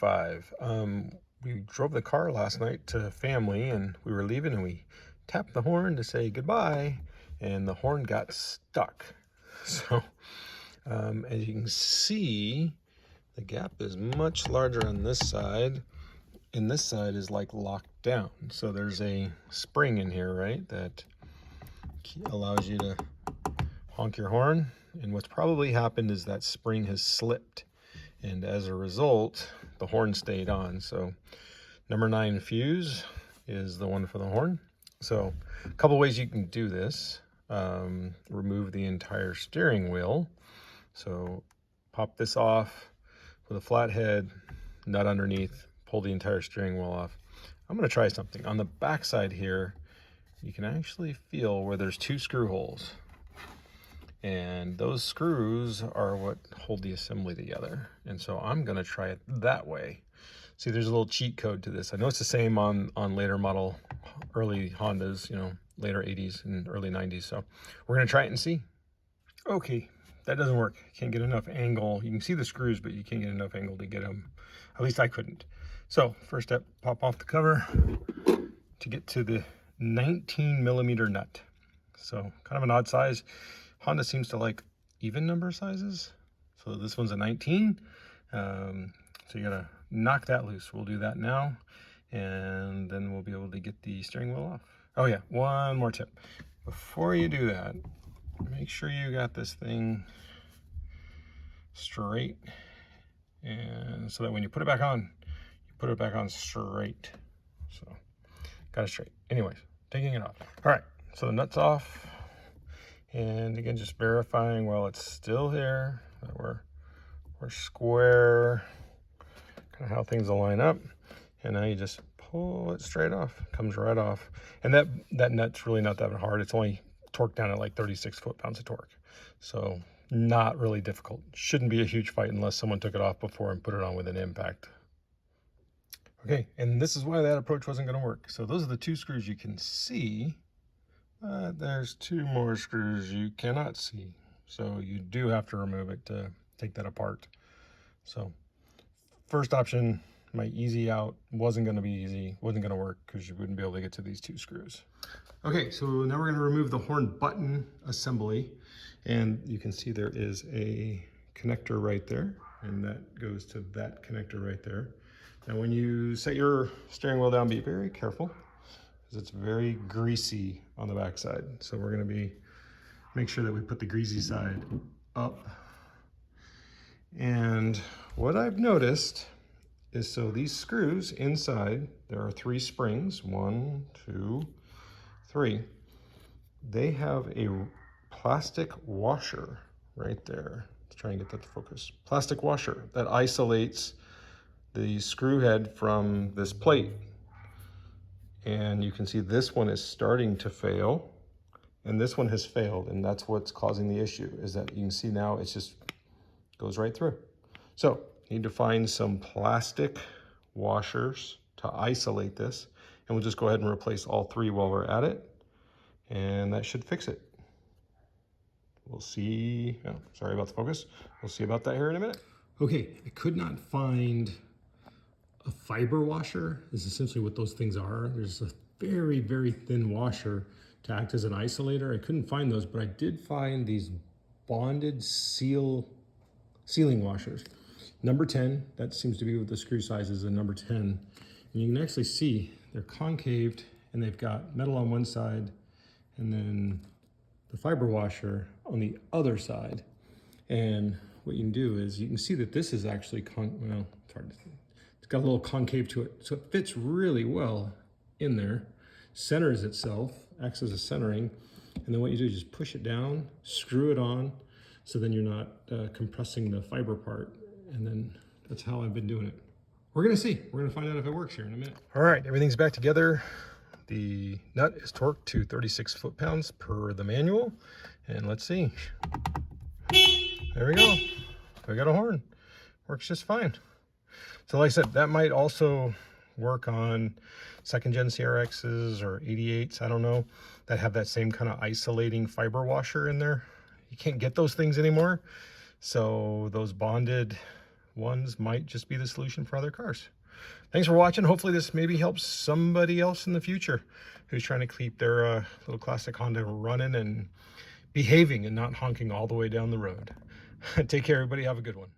5. We drove the car last night to family and we were leaving and we tapped the horn to say goodbye and the horn got stuck. So as you can see, the gap is much larger on this side and this side is like locked down. So there's a spring in here, right, that allows you to honk your horn. And what's probably happened is that spring has slipped. And as a result, the horn stayed on. So number 9 fuse is the one for the horn. So a couple ways you can do this. Remove the entire steering wheel. So pop this off with a flat head, nut underneath, pull the entire steering wheel off. I'm going to try something. On the back side here, you can actually feel where there's 2 screw holes. And those screws are what hold the assembly together. And so I'm gonna try it that way. See, there's a little cheat code to this. I know it's the same on later model, early Hondas, later 80s and early 90s. So we're gonna try it and see. Okay, that doesn't work. Can't get enough angle. You can see the screws, but you can't get enough angle to get them. At least I couldn't. So first step, pop off the cover to get to the 19mm nut. So kind of an odd size. Honda seems to like even number sizes. So this one's a 19. So you gotta knock that loose. We'll do that now. And then we'll be able to get the steering wheel off. Oh yeah, one more tip. Before you do that, make sure you got this thing straight. And so that when you put it back on, you put it back on straight. So got it straight. Anyways, taking it off. All right, so the nut's off. And again, just verifying while it's still here that we're square, kind of how things will line up. And now you just pull it straight off, comes right off. And that nut's really not that hard. It's only torqued down at like 36 foot-pounds of torque. So not really difficult. Shouldn't be a huge fight unless someone took it off before and put it on with an impact. Okay, and this is why that approach wasn't gonna work. So those are the 2 screws you can see. There's 2 more screws you cannot see, so you do have to remove it to take that apart. So first option, my easy out, wasn't going to be easy, wasn't going to work because you wouldn't be able to get to these 2 screws. Okay, so now we're going to remove the horn button assembly, and you can see there is a connector right there, and that goes to that connector right there. Now when you set your steering wheel down, be very careful, because it's very greasy on the back side. So we're gonna make sure that we put the greasy side up. And what I've noticed is, so these screws inside, there are 3 springs, 1, 2, 3. They have a plastic washer right there. Let's try and get that to focus. Plastic washer that isolates the screw head from this plate. And you can see this one is starting to fail and this one has failed, and that's what's causing the issue, is that you can see now it just goes right through. So you need to find some plastic washers to isolate this, and we'll just go ahead and replace all 3 while we're at it, and that should fix it. We'll see. Oh, sorry about the focus. We'll see about that here in a minute. Okay, I could not find a fiber washer. Is essentially what those things are. There's a very, very thin washer to act as an isolator. I couldn't find those, but I did find these bonded sealing washers. Number 10, that seems to be what the screw size is, a number 10. And you can actually see they're concaved and they've got metal on one side and then the fiber washer on the other side. And what you can do is you can see that this is actually, well, it's hard to see. It's got a little concave to it, so it fits really well in there, centers itself, acts as a centering, and then what you do is just push it down, screw it on, so then you're not compressing the fiber part, and then that's how I've been doing it. We're gonna see. We're gonna find out if it works here in a minute. All right, everything's back together. The nut is torqued to 36 foot-pounds per the manual, and let's see. There we go. We got a horn. Works just fine. So like I said, that might also work on 2nd gen CRXs or 88s, I don't know, that have that same kind of isolating fiber washer in there. You can't get those things anymore. So those bonded ones might just be the solution for other cars. Thanks for watching. Hopefully this maybe helps somebody else in the future who's trying to keep their little classic Honda running and behaving and not honking all the way down the road. Take care, everybody. Have a good one.